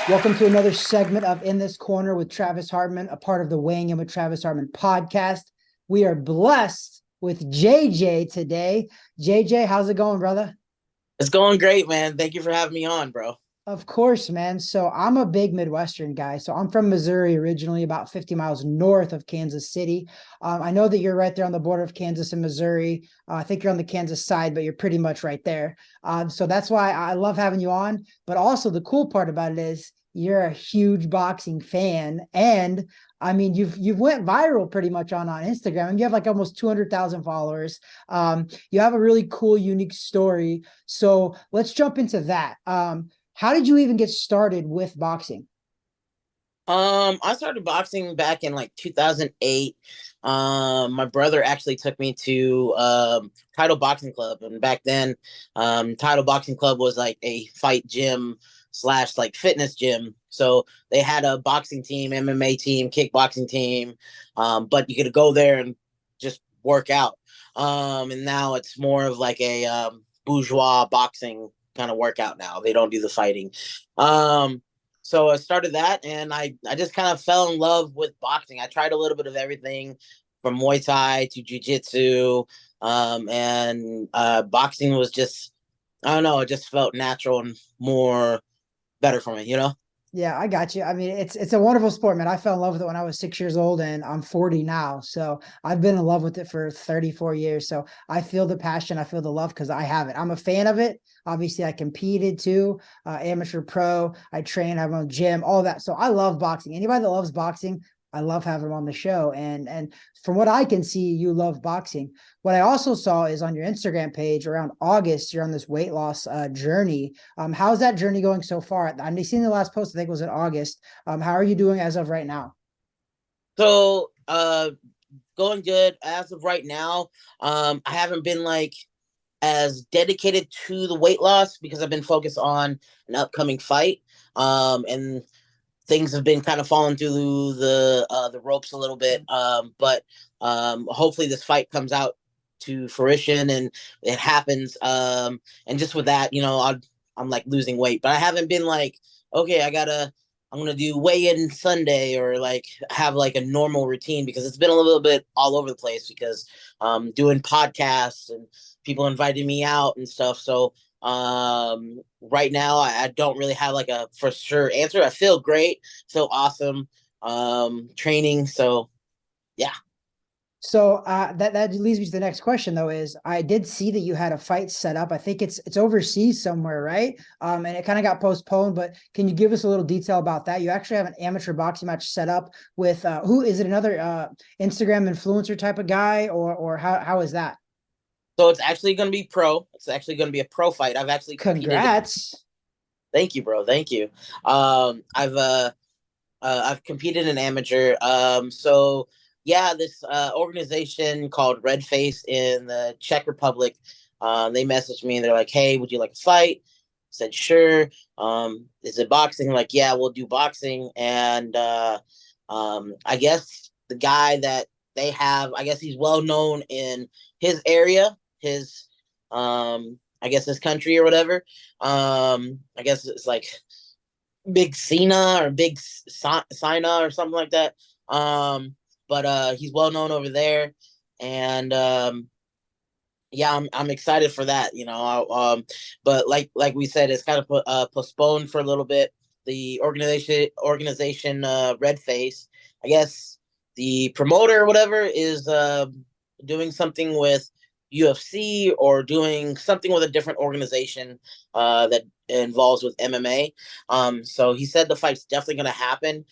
Welcome to another segment of In This Corner with Travis Hartman, a part of the Weighing In with Travis Hartman podcast. We are blessed with JJ today. JJ, how's it going, brother? It's going great, man. Thank you for having me on, bro. Of course, man. So I'm a big Midwestern guy. So I'm from Missouri originally, about 50 miles north of Kansas City. I know that you're right there on the border of Kansas and Missouri. I think you're on the Kansas side, but you're pretty much right there. So that's why I love having you on. But also the cool part about it is you're a huge boxing fan, and I mean you've went viral pretty much on Instagram, and you have like almost 200,000 followers. You have a really cool, unique story. So let's jump into that. How did you even get started with boxing? I started boxing back in like 2008. My brother actually took me to Title Boxing Club, and back then, Title Boxing Club was like a fight gym slash like fitness gym. So they had a boxing team, MMA team, kickboxing team, but you could go there and just work out. And now it's more of like a bourgeois boxing kind of workout now. They don't do the fighting. So I started that, and I just kind of fell in love with boxing. I tried a little bit of everything from Muay Thai to Jiu-Jitsu, and boxing was just, I don't know, it just felt natural and more better for me, you know? Yeah, I got you. I mean, it's a wonderful sport, man. I fell in love with it when I was 6 years old, and I'm 40 now. So I've been in love with it for 34 years. So I feel the passion, I feel the love because I have it. I'm a fan of it. Obviously, I competed too, amateur pro. I train, I have my own gym, all that. So I love boxing. Anybody that loves boxing, I love having them on the show. And from what I can see, you love boxing. What I also saw is on your Instagram page around August, you're on this weight loss journey. How's that journey going so far? I've seen the last post, I think was in August. How are you doing as of right now? So, going good as of right now. I haven't been like as dedicated to the weight loss because I've been focused on an upcoming fight. And things have been kind of falling through the ropes a little bit. But hopefully this fight comes out to fruition and it happens. And just with that, I'm like losing weight, but I haven't been like, okay, I'm gonna do weigh in Sunday or like have like a normal routine because it's been a little bit all over the place because doing podcasts and people inviting me out and stuff. So right now I don't really have like a for sure answer. I feel great, feel awesome, training. So yeah. So that leads me to the next question though, is I did see that you had a fight set up. I think it's overseas somewhere, right? And it kind of got postponed, but can you give us a little detail about that? You actually have an amateur boxing match set up with who is it, another Instagram influencer type of guy, or how is that? So it's actually going to be pro. It's actually going to be a pro fight. I've actually competed. Congrats. Thank you, bro. Thank you. I've competed in amateur. So yeah, this organization called Red Face in the Czech Republic. They messaged me and they're like, "Hey, would you like to fight?" I said, "Sure." Is it boxing? Like, yeah, we'll do boxing. And I guess the guy that they have, I guess he's well known in his area, his I guess his country or whatever. I guess it's like Big Cena or Big Sina or something like that. But he's well known over there, and yeah, I'm excited for that. But like we said, it's kind of postponed for a little bit. The organization Red Face, I guess the promoter or whatever is doing something with UFC or doing something with a different organization that involves with MMA. So he said the fight's definitely going to happen.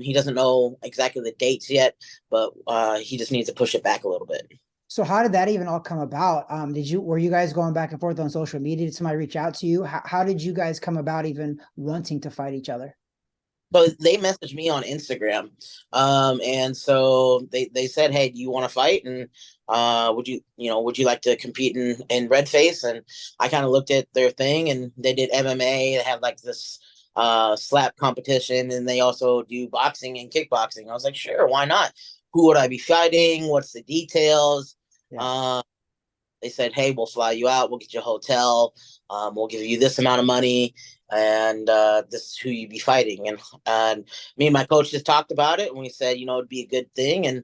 He doesn't know exactly the dates yet, but he just needs to push it back a little bit. So how did that even all come about? Were you guys going back and forth on social media? Did somebody reach out to you? How did you guys come about even wanting to fight each other? But they messaged me on Instagram, and so they said, "Hey, do you want to fight? And would you like to compete in Red Face?" And I kind of looked at their thing, and they did MMA. They have like this slap competition, and they also do boxing and kickboxing. I was like, "Sure, why not? Who would I be fighting? What's the details?" Yeah. Um, they said, hey, we'll fly you out, we'll get you a hotel, we'll give you this amount of money, and this is who you'd be fighting. And me and my coach just talked about it, and we said, it'd be a good thing. And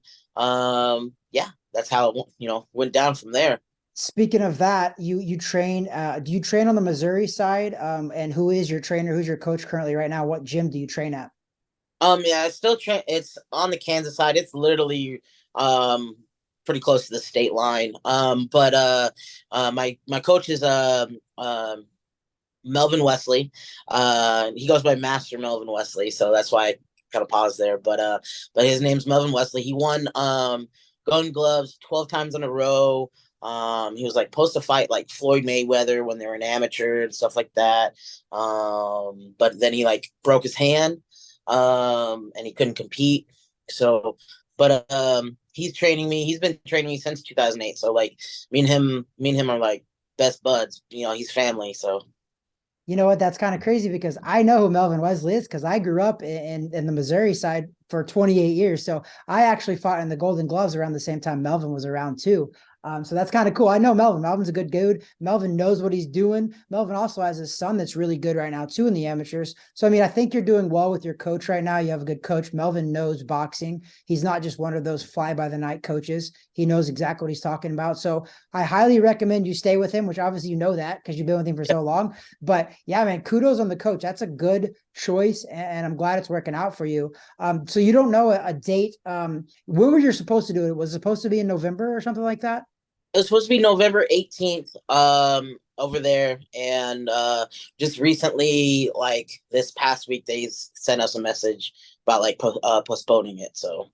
yeah, that's how it went down from there. Speaking of that, you train. Do you train on the Missouri side? And who is your trainer? Who's your coach currently right now? What gym do you train at? Yeah, I still train. It's on the Kansas side. It's literally pretty close to the state line. But my coach is Melvin Wesley. He goes by Master Melvin Wesley, so that's why I kind of paused there. But his name's Melvin Wesley. He won Golden Gloves 12 times in a row. He was like supposed to fight like Floyd Mayweather when they were an amateur and stuff like that. But then he like broke his hand, and he couldn't compete. So, but he's training me. He's been training me since 2008. So like me and him are like best buds. He's family. So You know what? That's kind of crazy because I know who Melvin Wesley is because I grew up in the Missouri side for 28 years. So I actually fought in the Golden Gloves around the same time Melvin was around too. So that's kind of cool. I know Melvin. Melvin's a good dude. Melvin knows what he's doing. Melvin also has his son that's really good right now too in the amateurs. So I mean, I think you're doing well with your coach right now. You have a good coach. Melvin knows boxing. He's not just one of those fly by the night coaches. He knows exactly what he's talking about. So I highly recommend you stay with him, which obviously you know that because you've been with him for so long. But yeah, man, kudos on the coach. That's a good choice, and I'm glad it's working out for you. So you don't know a date. When were you supposed to do it? Was it supposed to be in November or something like that? it was supposed to be November 18th, over there, and just recently, like this past week, they sent us a message about like postponing it. So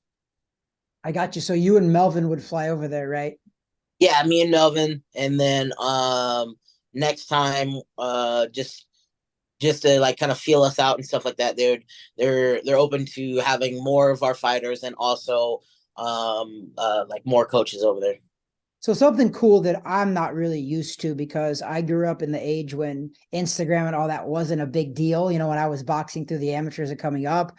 I got you. So you and Melvin would fly over there, right? yeah, me and Melvin, and then next time, just to like kind of feel us out and stuff like that. They're open to having more of our fighters and also like more coaches over there. So something cool that I'm not really used to because I grew up in the age when Instagram and all that wasn't a big deal, when I was boxing through the amateurs and coming up.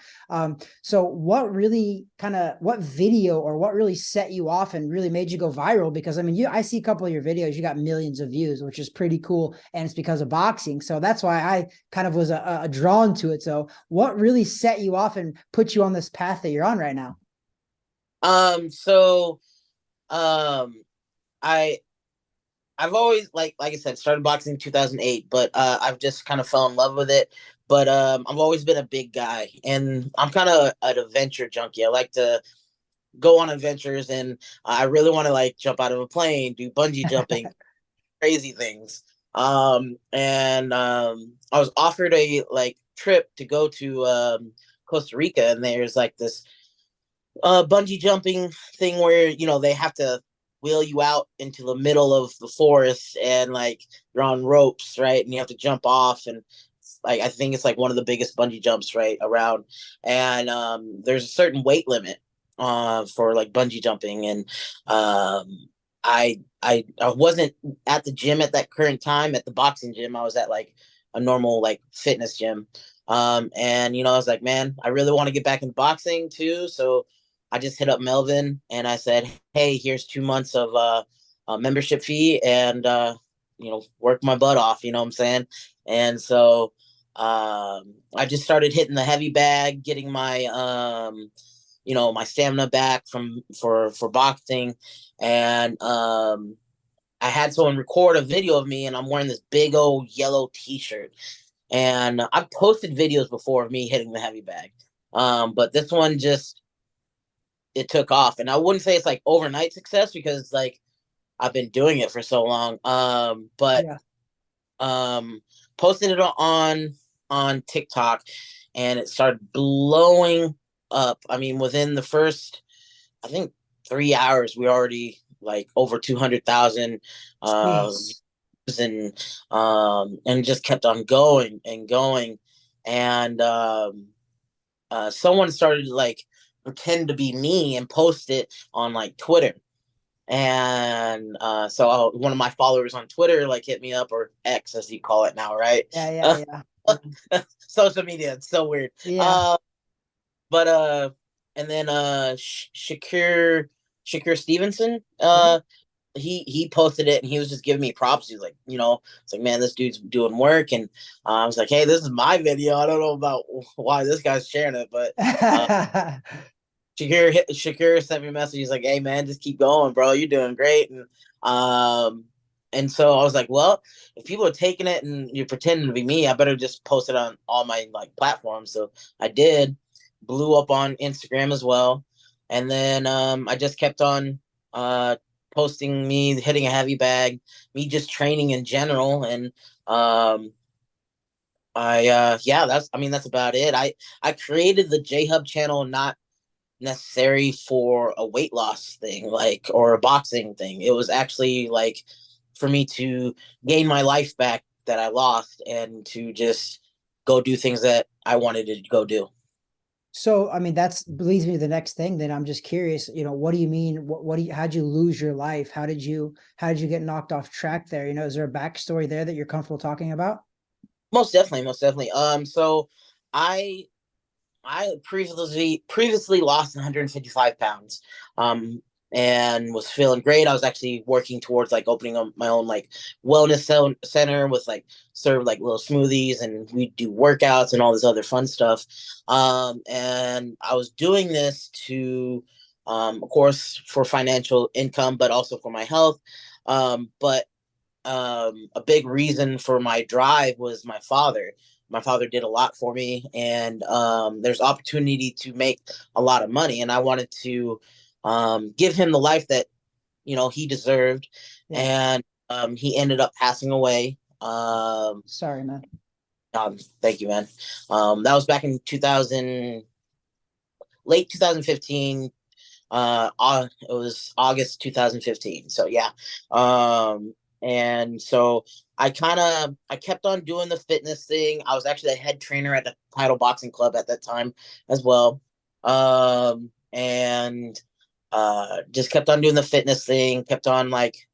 So what video or what really set you off and really made you go viral? Because I mean, I see a couple of your videos, you got millions of views, which is pretty cool. And it's because of boxing. So that's why I kind of was a drawn to it. So what really set you off and put you on this path that you're on right now? So um I I've always like I said, started boxing in 2008, but I've just kind of fell in love with it. But I've always been a big guy, and I'm kind of an adventure junkie. I like to go on adventures, and I really want to like jump out of a plane, do bungee jumping, crazy things. And I was offered a like trip to go to Costa Rica, and there's like this bungee jumping thing where they have to wheel you out into the middle of the forest, and like you're on ropes, right? And you have to jump off, and like I think it's like one of the biggest bungee jumps right around. And there's a certain weight limit for like bungee jumping. And I wasn't at the gym at that current time at the boxing gym. I was at like a normal like fitness gym. And I was like, man, I really want to get back into boxing too. So I just hit up Melvin and I said, hey, here's 2 months of a membership fee, and work my butt off, you know what I'm saying? And so I just started hitting the heavy bag, getting my my stamina back for boxing. And I had someone record a video of me, and I'm wearing this big old yellow t-shirt. And I've posted videos before of me hitting the heavy bag. But this one just it took off. And I wouldn't say it's like overnight success because like I've been doing it for so long. But Yeah. Posted it on TikTok, and it started blowing up. I mean, within the first, I think 3 hours, we already like over 200,000 Jeez. and just kept on going and going. And someone started to like pretend to be me and post it on like Twitter. And so one of my followers on Twitter like hit me up, or X as you call it now, right? Yeah, yeah, Social media, it's so weird. yeah. But and then Shakir Stevenson Yeah. he posted it and he was just giving me props. He was like, it's like, man, this dude's doing work. And I was like, hey, this is my video. I don't know about why this guy's sharing it, but Shakir sent me a message. He's like, hey man, just keep going, bro. You're doing great. And so I was like, well, if people are taking it and you're pretending to be me, I better just post it on all my like platforms. So I did, blew up on Instagram as well. And then I just kept on posting me hitting a heavy bag, me just training in general. And yeah, that's about it. I created the Jhub channel not necessary for a weight loss thing, like, or a boxing thing. It was actually like for me to gain my life back that I lost and to just go do things that I wanted to go do. So, I mean, that's leads me to the next thing. Then I'm just curious, what do you mean? How'd you lose your life? How did you get knocked off track there? Is there a backstory there that you're comfortable talking about? Most definitely, most definitely. So I I previously lost 155 pounds, and was feeling great. I was actually working towards like opening up my own like wellness center with like serve like little smoothies, and we do workouts and all this other fun stuff. And I was doing this to, of course, for financial income, but also for my health. But A big reason for my drive was my father. My father did a lot for me, and there's opportunity to make a lot of money, and I wanted to give him the life that he deserved. Yeah. And he ended up passing away. Sorry, man. Thank you, man. That was back in 2000, late 2015. It was August 2015. So yeah. And so I kept on doing the fitness thing. I was actually a head trainer at the Title Boxing Club at that time as well. And Just kept on doing the fitness thing, kept on like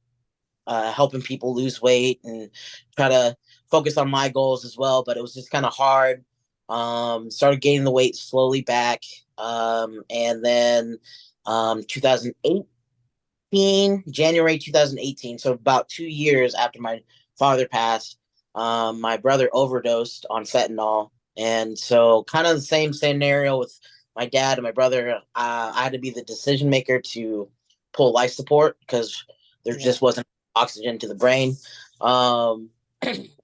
helping people lose weight and try to focus on my goals as well. But it was just kind of hard. Started gaining the weight slowly back. And then 2018, January 2018, so about 2 years after my father passed, my brother overdosed on fentanyl. And so, kind of the same scenario with my dad and my brother. I had to be the decision maker to pull life support because there Yeah. just wasn't oxygen to the brain. Um,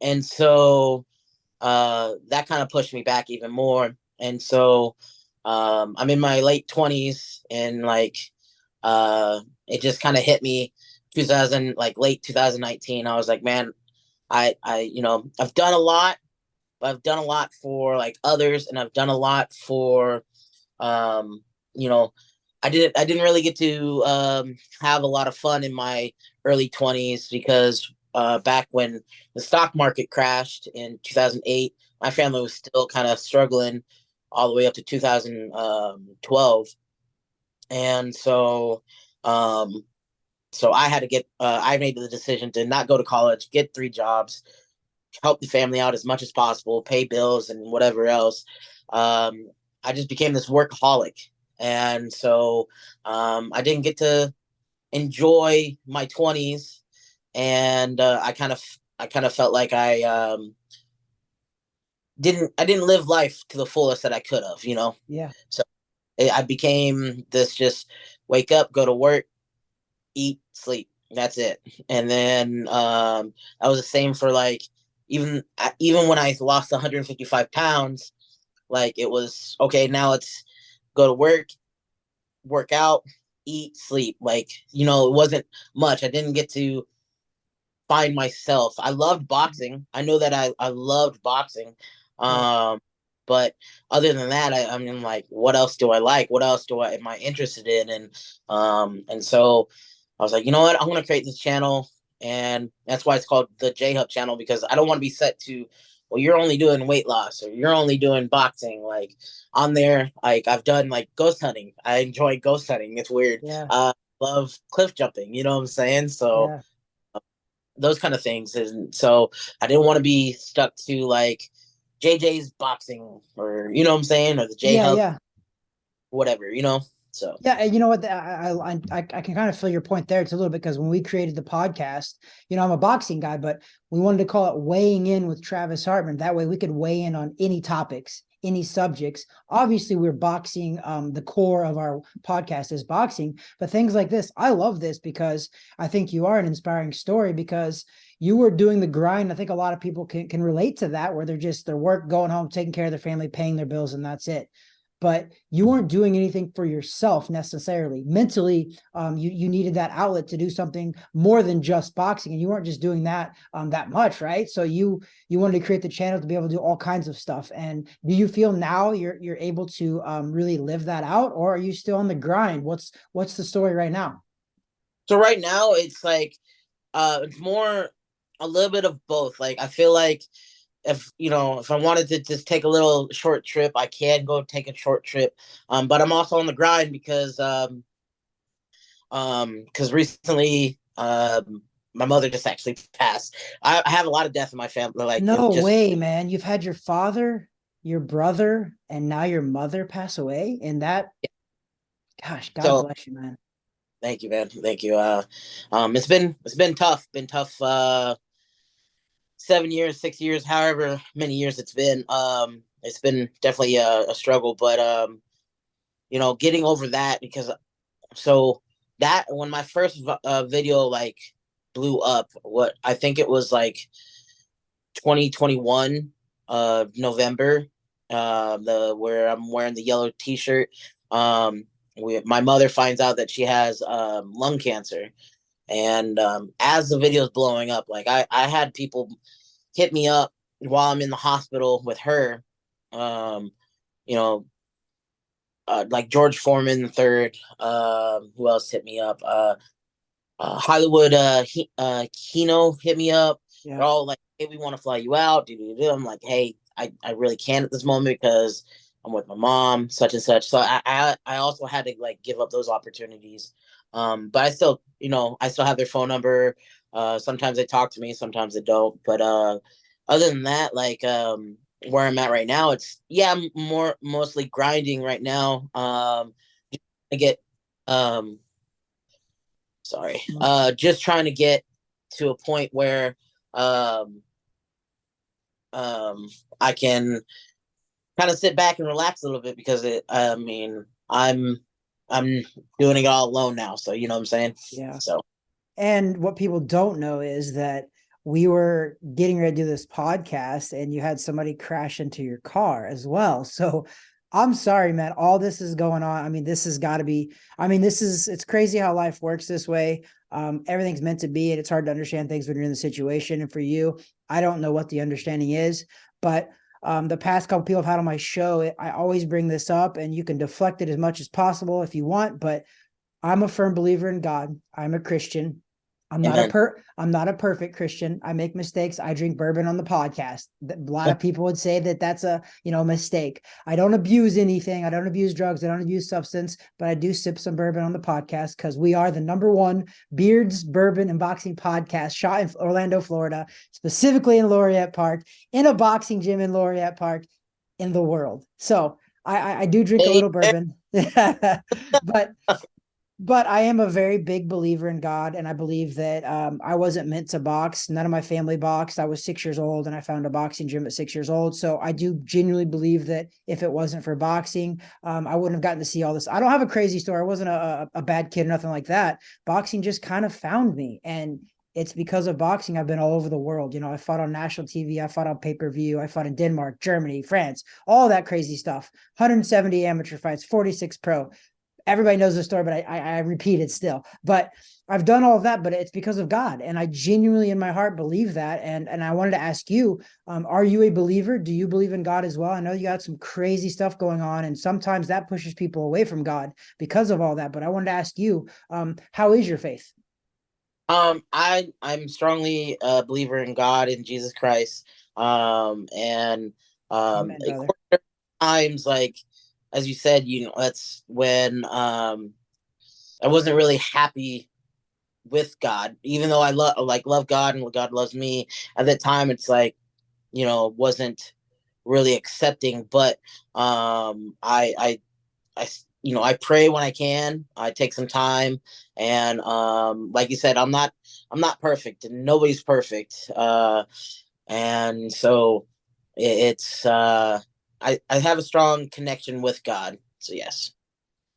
and so That kind of pushed me back even more. And so I'm in my late 20s, and like it just kind of hit me 2000, like late 2019. I was like, man, I've done a lot, but I've done a lot for like others, and I've done a lot for um you know I didn't really get to have a lot of fun in my early 20s because back when the stock market crashed in 2008, my family was still kind of struggling all the way up to 2012. And um, so I made the decision to not go to college, get 3 jobs, help the family out as much as possible, pay bills and whatever else. Um, I just became this workaholic. And so I didn't get to enjoy my 20s. And I kind of felt like I didn't live life to the fullest that I could have. Yeah. So I became this just wake up, go to work, eat, sleep. That's it. And then that was the same for like even when I lost 155 pounds, like it was okay. Now let's go to work out, eat, sleep. Like it wasn't much. I didn't get to find myself. I loved boxing. I know that I loved boxing. Yeah. Um, but other than that, I mean, like, what else do I like? What else am I interested in? And so I was like, you know what? I'm gonna create this channel, and that's why it's called the Jhub channel, because I don't want to be set to, well, you're only doing weight loss or you're only doing boxing. Like on there, like I've done like ghost hunting. I enjoy ghost hunting. It's weird. Yeah. Love cliff jumping. You know what I'm saying? So Yeah. those kind of things. And so I didn't want to be stuck to like JJ's boxing, or you know what I'm saying, or the J Yeah. Hub, Yeah. whatever. So Yeah, and you know what? I can kind of feel your point there. It's a little bit because when we created the podcast, I'm a boxing guy, but we wanted to call it Weighing In with Travis Hartman. That way we could weigh in on any topics, any subjects. Obviously, we're boxing. The core of our podcast is boxing, but things like this, I love this because I think you are an inspiring story because you were doing the grind. I think a lot of people can relate to that, where they're just their work, going home, taking care of their family, paying their bills, and that's it. But you weren't doing anything for yourself necessarily. Mentally, you needed that outlet to do something more than just boxing, and you weren't just doing that that much, right? So you wanted to create the channel to be able to do all kinds of stuff. And do you feel now you're able to really live that out, or are you still on the grind? What's the story right now? so right now it's like it's more a little bit of both. Like I feel like if I wanted to just take a little short trip, I can go take a short trip. But I'm also on the grind because recently my mother just actually passed. I have a lot of death in my family. Like it No just way, man. You've had your father, your brother, and now your mother pass away. And that, gosh, God so bless you, man. thank you, man. Thank you. It's been tough. Been tough. 7 years, 6 years, however many years it's been definitely a struggle. But getting over that because so that when my first video like blew up, what I think it was like 2021 November, the where I'm wearing the yellow t-shirt. My mother finds out that she has lung cancer, and as the video is blowing up, like I had people hit me up while I'm in the hospital with her. Um, you know, like George Foreman the third. Who else hit me up? Hollywood Kino hit me up. They're Yeah. all like, "Hey, we want to fly you out." I'm like, "Hey, I really can't at this moment because I'm with my mom, such and such." So I also had to like give up those opportunities. But I still have their phone number. Sometimes they talk to me, sometimes they don't. But other than that, like where I'm at right now, I'm mostly grinding right now. I get um sorry, just trying to get to a point where um um I can kind of sit back and relax a little bit because I'm doing it all alone now, so you know what I'm saying. Yeah. So And what people don't know is that we were getting ready to do this podcast and you had somebody crash into your car as well. So I'm sorry, man. All this is going on. I mean, this has got to be, it's crazy how life works this way. Everything's meant to be, and it's hard to understand things when you're in the situation. And for you, I don't know what the understanding is, but the past couple people I've had on my show, I always bring this up, and you can deflect it as much as possible if you want, but I'm a firm believer in God. I'm a Christian. amen. I'm not a perfect Christian. I make mistakes. I drink bourbon on the podcast. A lot of people would say that that's a, mistake. I don't abuse anything. I don't abuse drugs. I don't abuse substance, but I do sip some bourbon on the podcast because we are the number one beards, bourbon, and boxing podcast shot in Orlando, Florida, specifically in Laureate Park, in a boxing gym in Laureate Park in the world. So I do drink a Hey, little bourbon, but I am a very big believer in God, and I believe that I wasn't meant to box. None of my family boxed. I was 6 years old, and I found a boxing gym at 6 years old. So I do genuinely believe that if it wasn't for boxing, I wouldn't have gotten to see all this. I don't have a crazy story. I wasn't a bad kid or nothing like that. Boxing just kind of found me, and it's because of boxing I've been all over the world. I fought on national TV. I fought on pay-per-view. I fought in Denmark, Germany, France, all that crazy stuff. 170 amateur fights, 46 pro. Everybody knows the story, but I repeat it still. But I've done all of that, but it's because of God, and I genuinely, in my heart, believe that. And I wanted to ask you, are you a believer? Do you believe in God as well? I know you got some crazy stuff going on, and sometimes that pushes people away from God because of all that. But I wanted to ask you, how is your faith? I'm strongly a believer in God and Jesus Christ. And Amen, of brother. course, times like as you said, that's when I wasn't really happy with God, even though I love God and God loves me. At that time, it's like wasn't really accepting, but I I pray when I can. I take some time, and like you said, I'm not perfect, and nobody's perfect. And so it's I have a strong connection with God. So yes.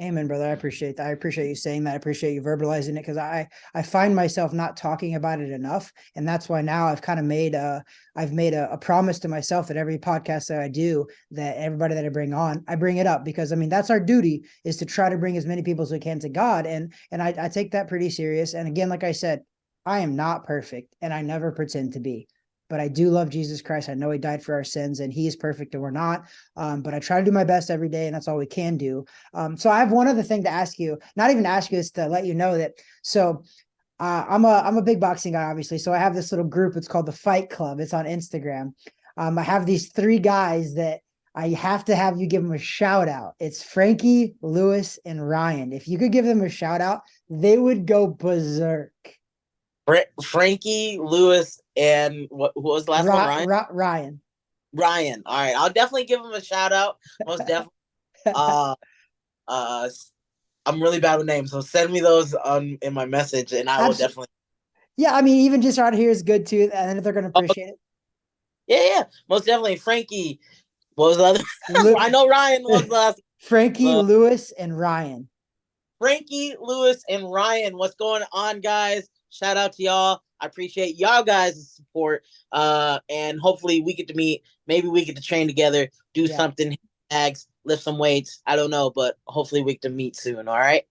Amen, brother. I appreciate that. I appreciate you saying that. I appreciate you verbalizing it because I find myself not talking about it enough, and that's why now I've kind of made a promise to myself that every podcast that I do, that everybody that I bring on, I bring it up because I mean that's our duty, is to try to bring as many people as we can to God, and I take that pretty serious. And again, like I said, I am not perfect, and I never pretend to be. But I do love Jesus Christ. I know he died for our sins and he is perfect and we're not. But I try to do my best every day, and that's all we can do. So I have one other thing to ask you, not even ask you, is to let you know that. So I'm a big boxing guy, obviously. So I have this little group. It's called the Fight Club. It's on Instagram. I have these three guys that I have to have you give them a shout out. It's Frankie, Lewis, and Ryan. If you could give them a shout out, they would go berserk. Frankie, Lewis, and who was the last one? Ryan. Ryan. Ryan. All right, I'll definitely give him a shout out. Most definitely. Uh, uh, I'm really bad with names, so send me those in my message, and I will definitely. Yeah, I mean, even just out here is good too, and they're gonna appreciate it. Yeah, most definitely. Frankie. What was the other? I know Ryan was the last. Frankie, Lewis, and Ryan. Frankie, Lewis, and Ryan. What's going on, guys? Shout out to y'all. I appreciate y'all guys' support. And hopefully we get to meet. Maybe we get to train together, do something, bags, lift some weights. I don't know, but hopefully we get to meet soon. All right.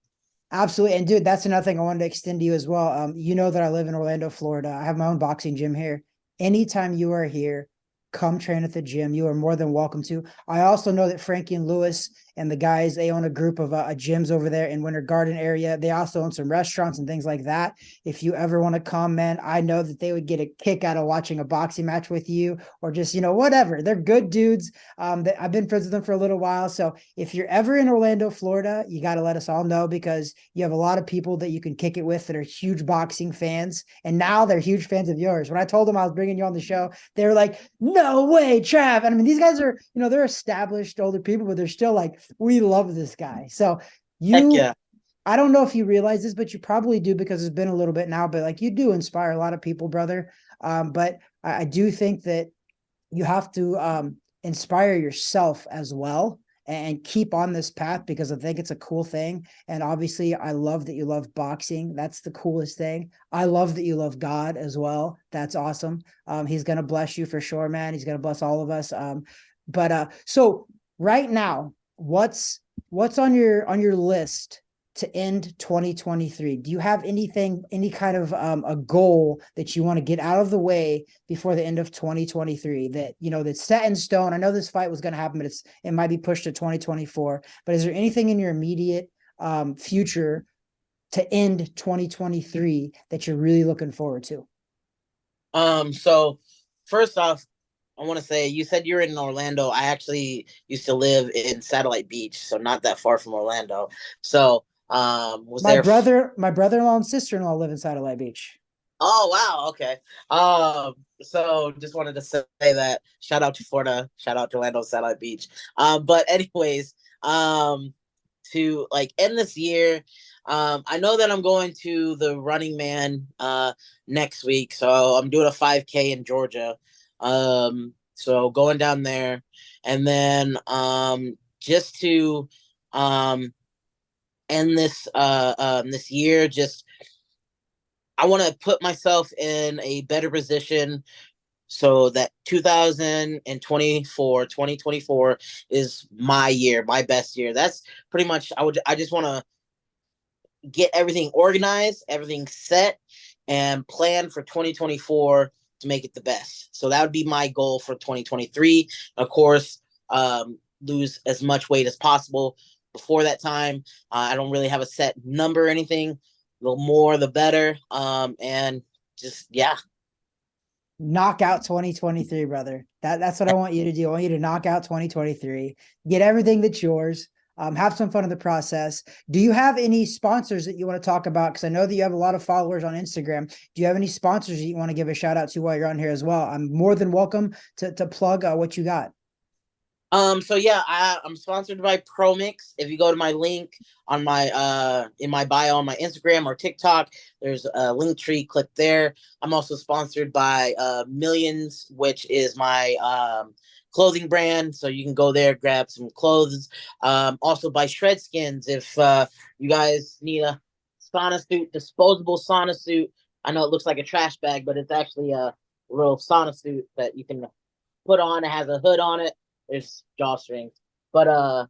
Absolutely. And dude, that's another thing I wanted to extend to you as well. You know that I live in Orlando, Florida. I have my own boxing gym here. Anytime you are here, come train at the gym. You are more than welcome to. I also know that Frankie and Lewis and the guys, they own a group of gyms over there in Winter Garden area. They also own some restaurants and things like that. If you ever want to come, man, I know that they would get a kick out of watching a boxing match with you, or just, whatever. They're good dudes. I've been friends with them for a little while. So if you're ever in Orlando, Florida, you got to let us all know, because you have a lot of people that you can kick it with that are huge boxing fans. And now they're huge fans of yours. When I told them I was bringing you on the show, they were like, no way, Trav. And I mean, these guys are, they're established older people, but they're still like, we love this guy. So I don't know if you realize this, but you probably do, because it's been a little bit now, but like, you do inspire a lot of people, brother. But I do think that you have to inspire yourself as well and keep on this path, because I think it's a cool thing. And obviously I love that you love boxing. That's the coolest thing. I love that you love God as well. That's awesome. He's going to bless you for sure, man. He's going to bless all of us. So right now, what's on your list to end 2023? Do you have any kind of a goal that you want to get out of the way before the end of 2023 that, that's set in stone? I know this fight was going to happen, but it might be pushed to 2024, but is there anything in your immediate future to end 2023 that you're really looking forward to? So first off, I want to say, you said you're in Orlando. I actually used to live in Satellite Beach, so not that far from Orlando. So my brother-in-law and sister-in-law live in Satellite Beach. Oh wow, okay. So just wanted to say that, shout out to Florida, shout out to Orlando, Satellite Beach. But anyways, to like end this year, I know that I'm going to the Running Man next week, so I'm doing a 5K in Georgia. So going down there, and then just to end this year, just I want to put myself in a better position so that 2024 is my year, my best year. That's pretty much, I just want to get everything organized, everything set, and plan for 2024 to make it the best. So that would be my goal for 2023. Of course, lose as much weight as possible before that time. I don't really have a set number or anything. The more, the better. And just, knock out 2023, brother. That's what I want you to do. I want you to knock out 2023, get everything that's yours. Have some fun in the process. Do you have any sponsors that you want to talk about? Because I know that you have a lot of followers on Instagram. Do you have any sponsors that you want to give a shout out to while you're on here as well? I'm more than welcome to plug what you got. So yeah, I'm sponsored by ProMix. If you go to my link on my in my bio on my Instagram or TikTok, there's a link tree. Click there. I'm also sponsored by Millions, which is my clothing brand. So you can go there, grab some clothes. Also by Shred Skins. If you guys need a sauna suit, disposable sauna suit. I know it looks like a trash bag, but it's actually a little sauna suit that you can put on. It has a hood on it. There's drawstrings. But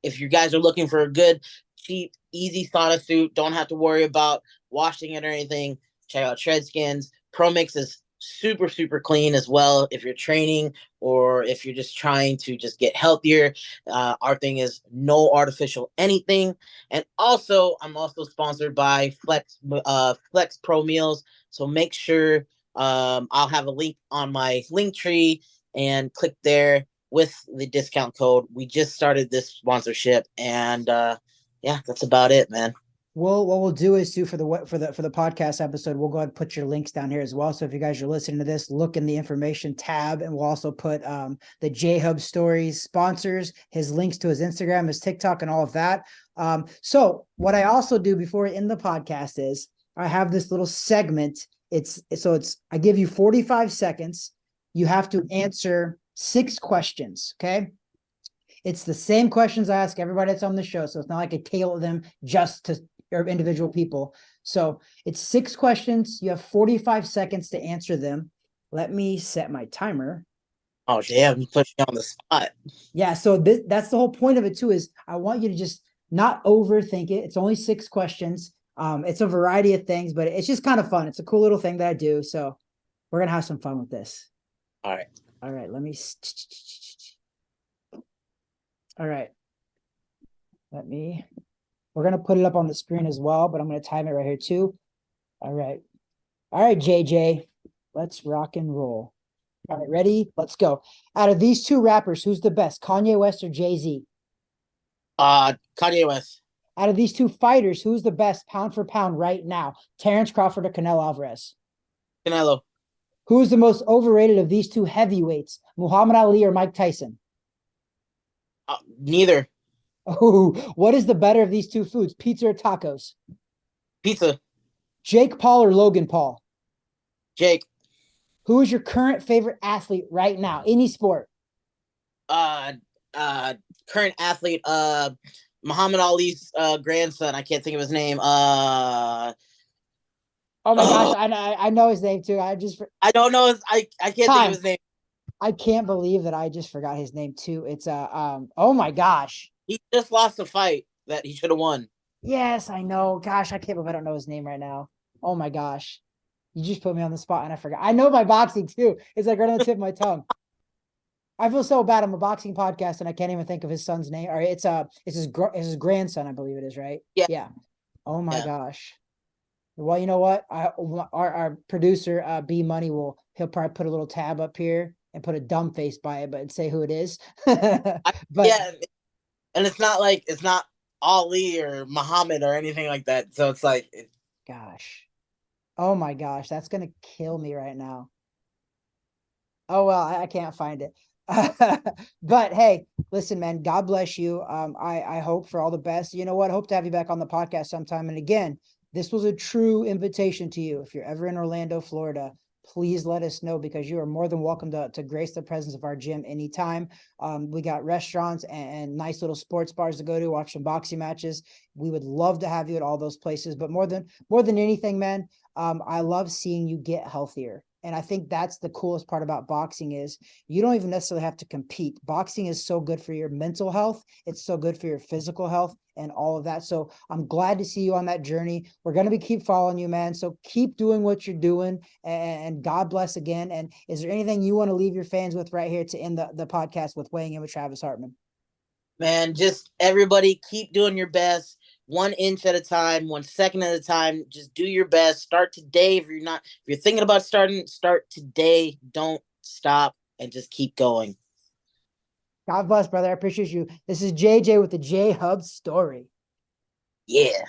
if you guys are looking for a good, cheap, easy sauna suit, don't have to worry about washing it or anything, check out Shred Skins. ProMix is super, super clean as well. If you're training or if you're just trying to just get healthier, our thing is no artificial anything. And also, I'm also sponsored by Flex Pro Meals. So make sure I'll have a link on my link tree and click there with the discount code. We just started this sponsorship, and yeah, that's about it, man. Well, what we'll do is for the podcast episode, we'll go ahead and put your links down here as well. So if you guys are listening to this, look in the information tab, and we'll also put the Jhub stories sponsors, his links to his Instagram, his TikTok, and all of that. So what I also do before we end the podcast is I have this little segment. I give you 45 seconds. You have to answer 6 questions. Okay. It's the same questions I ask everybody that's on the show. So it's not like I tailor them just to individual people. So it's 6 questions. You have 45 seconds to answer them. Let me set my timer. Oh, damn, you put me on the spot. Yeah. So that's the whole point of it too, is I want you to just not overthink it. It's only 6 questions. It's a variety of things, but it's just kind of fun. It's a cool little thing that I do. So we're going to have some fun with this. All right. All right. All right. We're going to put it up on the screen as well, but I'm going to time it right here too. All right. All right, JJ, let's rock and roll. All right, ready? Let's go. Out of these 2 rappers, who's the best, Kanye West or Jay-Z? Kanye West. Out of these 2 fighters, who's the best pound for pound right now, Terrence Crawford or Canelo Alvarez? Canelo. Who's the most overrated of these 2 heavyweights, Muhammad Ali or Mike Tyson? Neither. Oh, what is the better of these 2 foods, pizza or tacos? Pizza. Jake Paul or Logan Paul? Jake. Who is your current favorite athlete right now, any sport? Current athlete, Muhammad Ali's grandson. I can't think of his name. Oh my gosh, I know his name too. I don't know I can't think of his name. I can't believe that I just forgot his name too. It's oh my gosh. He just lost a fight that he should have won. Yes, I know. Gosh, I can't believe I don't know his name right now. Oh my gosh. You just put me on the spot and I forgot. I know my boxing too. It's like right on the tip of my tongue. I feel so bad. I'm a boxing podcast and I can't even think of his son's name. Or it's his grandson, I believe it is, right? Yeah. Oh my gosh. Well, you know what? Our producer, B Money, he'll probably put a little tab up here and put a dumb face by it, but say who it is. But yeah, and it's not Ali or Muhammad or anything like that. So it's like, gosh, oh my gosh, that's gonna kill me right now. Oh well, I can't find it. But hey, listen, man, God bless you. I hope for all the best. You know what? Hope to have you back on the podcast sometime. And again, this was a true invitation to you. If you're ever in Orlando, Florida, please let us know, because you are more than welcome to grace the presence of our gym anytime. We got restaurants and nice little sports bars to go to, watch some boxing matches. We would love to have you at all those places. But more than anything, man, I love seeing you get healthier. And I think that's the coolest part about boxing is you don't even necessarily have to compete. Boxing is so good for your mental health. It's so good for your physical health and all of that. So I'm glad to see you on that journey. We're going to keep following you, man. So keep doing what you're doing, and God bless again. And is there anything you want to leave your fans with right here to end the podcast with, weighing in with Travis Hartman? Man, just everybody keep doing your best. 1 inch at a time, 1 second at a time. Just do your best. Start today. If you're thinking about starting, start today. Don't stop and just keep going. God bless, brother. I appreciate you. This is JJ with the Jhub story. Yeah.